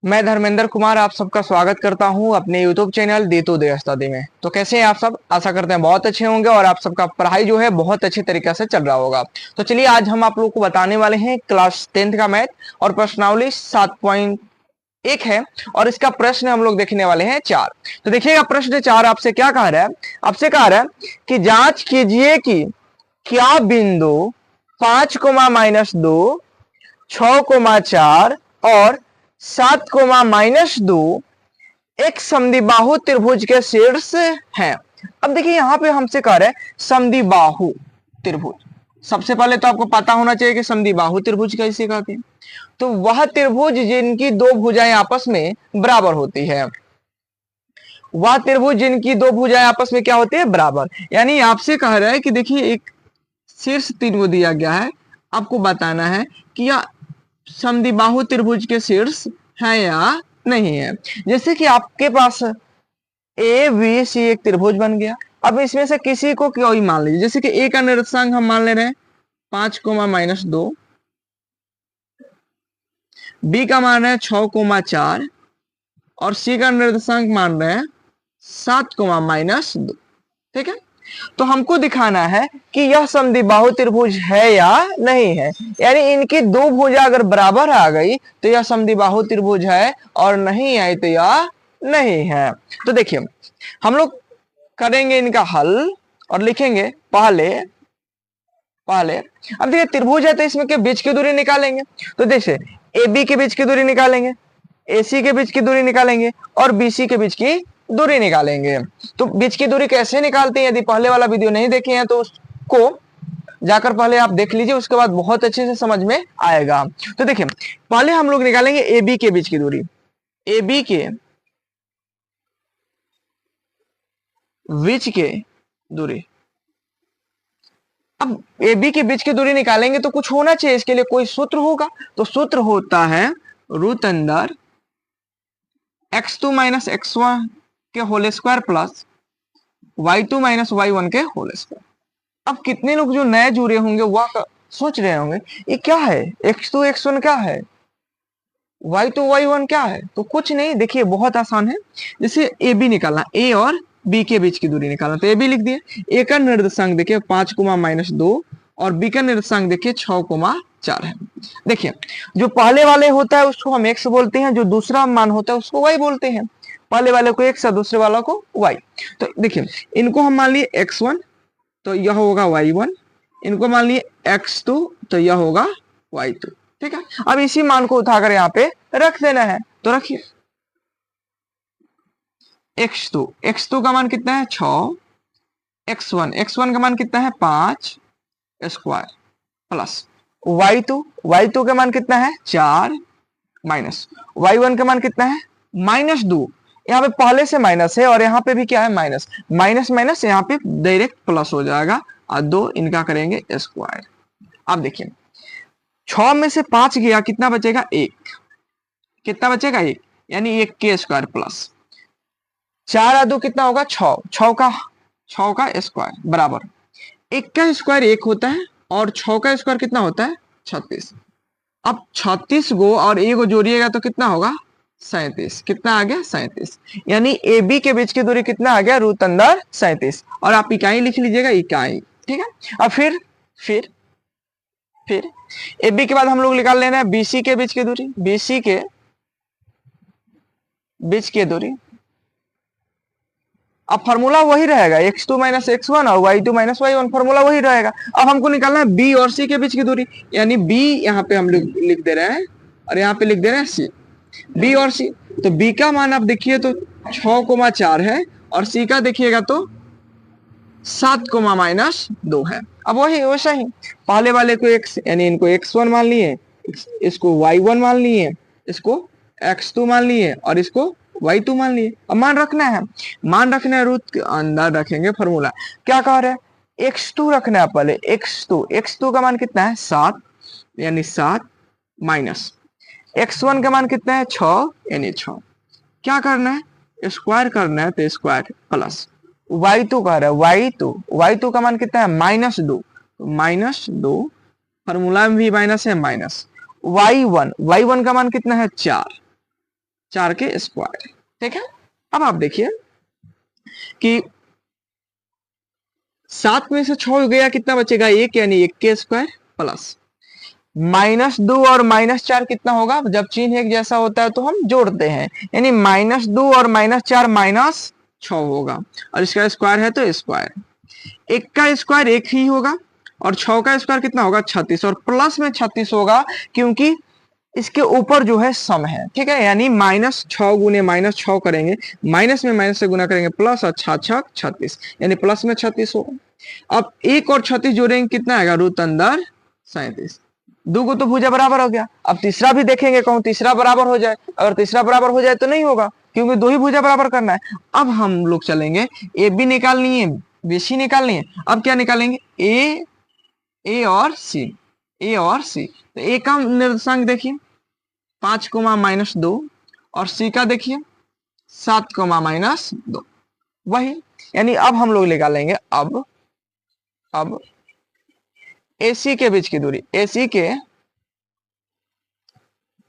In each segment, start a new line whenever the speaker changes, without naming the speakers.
मैं धर्मेंद्र कुमार आप सबका स्वागत करता हूं अपने YouTube चैनल दे तो दे उस्तादी में। तो कैसे हैं आप सब? आशा करते हैं बहुत अच्छे होंगे और आप सबका पढ़ाई जो है बहुत अच्छे तरीके से चल रहा होगा। तो चलिए आज हम आप लोगों को बताने वाले हैं क्लास 10th का मैथ और प्रश्नावली 7.1 है और इसका प्रश्न हम लोग देखने वाले हैं 4। तो देखिएगा प्रश्न 4 आपसे क्या कह रहा है? आपसे कह रहा है कि जांच कीजिए कि क्या बिंदु 5, -2, 6, 4 और 7, -2 एक समद्विबाहु त्रिभुज के शीर्ष हैं। अब देखिए यहां पे हमसे कह रहे हैं समद्विबाहु त्रिभुज। सबसे पहले तो आपको पता होना चाहिए कि समद्विबाहु त्रिभुज कैसे कहते हैं। तो वह त्रिभुज जिनकी दो भुजाएं आपस में बराबर होती है, वह त्रिभुज जिनकी दो भुजाएं आपस में क्या होती है? बराबर। यानी आपसे कह रहा है कि देखिए एक शीर्ष त्रिभुज दिया गया है, आपको बताना है कि यह समद्विबाहु त्रिभुज के शीर्ष है या नहीं है। जैसे कि आपके पास ए बी सी एक त्रिभुज बन गया। अब इसमें से किसी को कोई मान लीजिए, जैसे कि ए का निर्देशांक हम मान ले रहे हैं 5, -2, बी का मान रहे हैं 6, 4 और सी का निर्देशांक मान रहे हैं 7, -2। ठीक है, तो हमको दिखाना है कि यह समद्विबाहु त्रिभुज है या नहीं है। यानी इनकी दो भुजा अगर बराबर आ गई तो यह समद्विबाहु त्रिभुज है और नहीं आई तो यह नहीं है। तो देखिए हम लोग करेंगे इनका हल और लिखेंगे पहले पहले अब देखिए त्रिभुज है तो इसमें के बीच की दूरी निकालेंगे। तो जैसे ए बी के बीच की दूरी निकालेंगे, ए सी के बीच की दूरी निकालेंगे और बी सी के बीच की दूरी निकालेंगे। तो बीच की दूरी कैसे निकालते हैं, यदि पहले वाला वीडियो नहीं देखे हैं तो उसको जाकर पहले आप देख लीजिए, उसके बाद बहुत अच्छे से समझ में आएगा। तो देखिए पहले हम लोग निकालेंगे ए बी के बीच की दूरी। ए बी के बीच के दूरी, अब ए बी के बीच की दूरी निकालेंगे तो कुछ होना चाहिए, इसके लिए कोई सूत्र होगा। तो सूत्र होता है रूट अंडर x2 - x1 के whole square plus y2 - y1 के होल स्क्वायर। अब कितने लोग जो नए जुड़े होंगे वह सोच रहे होंगे ये क्या है, x2 x1 क्या है, y2 y1 क्या है? तो कुछ नहीं, देखिए बहुत आसान है। जैसे ए बी निकालना, ए और बी के बीच की दूरी निकालना, तो ए बी लिख दिए। ए का निर्देशांक देखिए 5, -2 और बी का निर्देशांक देखिए 6, 4 है। देखिए जो पहले वाले होता है उसको हम x बोलते हैं, जो दूसरा मान होता है उसको y बोलते हैं। पहले वाले को x और दूसरे वाला को y। तो देखिए इनको हम मान लिए x1 तो यह होगा y1, इनको मान लिए x2 तो यह होगा y2। ठीक है, अब इसी मान को उठाकर यहाँ पे रख देना है। तो रखिए x2 का मान कितना है 6, x1 का मान कितना है 5 स्क्वायर प्लस y2 का मान कितना है 4 माइनस y1 का मान कितना है -2। यहाँ पे पहले से माइनस है और यहाँ पे भी क्या है माइनस, माइनस माइनस यहाँ पे डायरेक्ट प्लस हो जाएगा और 2 इनका करेंगे स्क्वायर। अब देखिए 6 में से 5 गया, कितना बचेगा 1, कितना बचेगा 1, यानी 1 के स्क्वायर प्लस 4 और 2 कितना होगा 6, 6 का स्क्वायर बराबर 1 का स्क्वायर 1 होता है और 6 का स्क्वायर कितना होता है 36। अब 36 गो और ए को जोड़िएगा तो कितना होगा 37। कितना आ गया 37, यानी ए बी के बीच की दूरी कितना आ गया रूट अंदर 37। और आप इकाई लिख लीजिएगा, इकाई। ठीक है, अब फिर ए बी के बाद हम लोग निकाल लेना है बीसी के बीच की दूरी। बीसी के बीच की दूरी, अब फॉर्मूला वही रहेगा x2 - x1 और y2 - y1, फॉर्मूला वही रहेगा। अब हमको निकालना है b और c के बीच की दूरी, यानी b यहाँ पे हम लिख दे रहे हैं और यहाँ पे लिख दे रहे हैं c, b और c। तो b का मान आप देखिए तो 6, 4 है और c का देखिएगा तो 7, -2 है। अब वही वैसा ही पहले वाले को x यानी इनको x1 मान लिए, इसको y1 मान लिए, इसको x2 मान लिए और इसको y2 मान लिए। अब मान रखना है रूट के अंदर रखेंगे फॉर्मूला। क्या कह रहे हैं x2 रखना है पहले, x2 का मान कितना है 7 यानी 7 माइनस x1 का मान कितना है 6 यानी 6। क्या करना है स्क्वायर करना है तो स्क्वायर प्लस y2 कह रहा है y2 का मान कितना है -2 फॉर्मूला में भी माइनस है माइनस y1 का मान कितना है 4 4 के स्क्वायर। ठीक है, अब आप देखिए कि 7 में से 6 गया, कितना बचेगा 1, यानी 1 के स्क्वायर प्लस -2 और -4 कितना होगा, जब चिन्ह एक जैसा होता है तो हम जोड़ते हैं, यानी -2 और -4 -6 होगा, और इसका स्क्वायर है तो स्क्वायर। 1 का स्क्वायर 1 ही होगा, और 6 का स्क्वायर कितना होगा 36, और प्लस में 36 होगा क्योंकि इसके ऊपर जो है सम है। ठीक है, यानी -6 गुने -6 करेंगे, माइनस में माइनस से गुना करेंगे, प्लस और 6 36, यानी प्लस में 36 होगा। अब 1 और 36 जोड़ेंगे, कितना आएगा, रूट अंदर 37। दो को तो भुजा बराबर हो गया। अब तीसरा भी देखेंगे, कहूं तीसरा बराबर हो जाए, अगर तीसरा बराबर हो जाए तो नहीं होगा, क्योंकि 2 ही भुजा बराबर करना है। अब हम लोग चलेंगे, ए बी निकालनी है, बी सी निकालनी है। अब क्या निकालेंगे, ए और सी, ए और सी। तो ए का निर्देशांक देखिए 5, -2, और सी का देखिए 7, -2, वही। यानी अब हम लोग निकालेंगे, अब AC के बीच की दूरी, AC के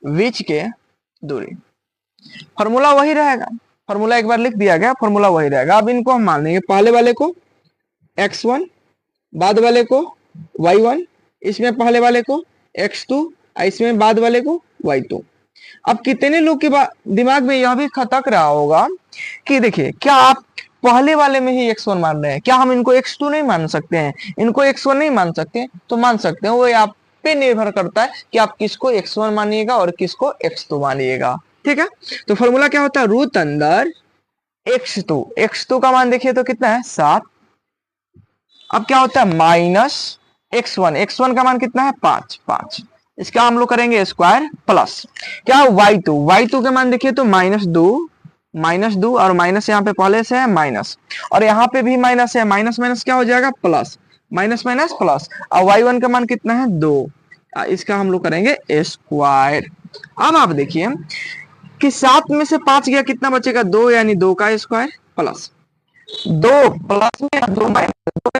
बीच के दूरी, फॉर्मूला वही रहेगा, फॉर्मूला एक बार लिख दिया गया, फॉर्मूला वही रहेगा। अब इनको हम मान लेंगे, पहले वाले को x1, बाद वाले को y1, इसमें पहले वाले को x2, इसमें बाद वाले को y2। अब कितने लोग के दिमाग में यह भी खटक रहा होगा कि देखिए, क्या आप पहले वाले में ही x1 मान रहे हैं, क्या हम इनको x2 नहीं मान सकते हैं, इनको x1 नहीं मान सकते, तो मान सकते हैं। वो आप पे निर्भर करता है कि आप किसको x1 मानिएगा और किसको x2 मानिएगा। ठीक है, तो फॉर्मूला क्या होता है, रूट अंदर x2, x2 का मान देखिए तो कितना है 7। अब क्या होता है -x1, x1 का मान कितना है 5, इसका हम लोग करेंगे स्क्वायर प्लस क्या y2 के मान देखिए तो -2 और माइनस यहाँ पे पहले से है माइनस, और यहाँ पे भी माइनस है, माइनस माइनस क्या हो जाएगा प्लस, माइनस माइनस प्लस। और y1 का मान कितना है 2, इसका हम लोग करेंगे स्क्वायर। अब आप देखिए कि 7 में से 5 गया, कितना बचेगा 2, यानी 2 का स्क्वायर प्लस 2 प्लस में 2 माइनस, 2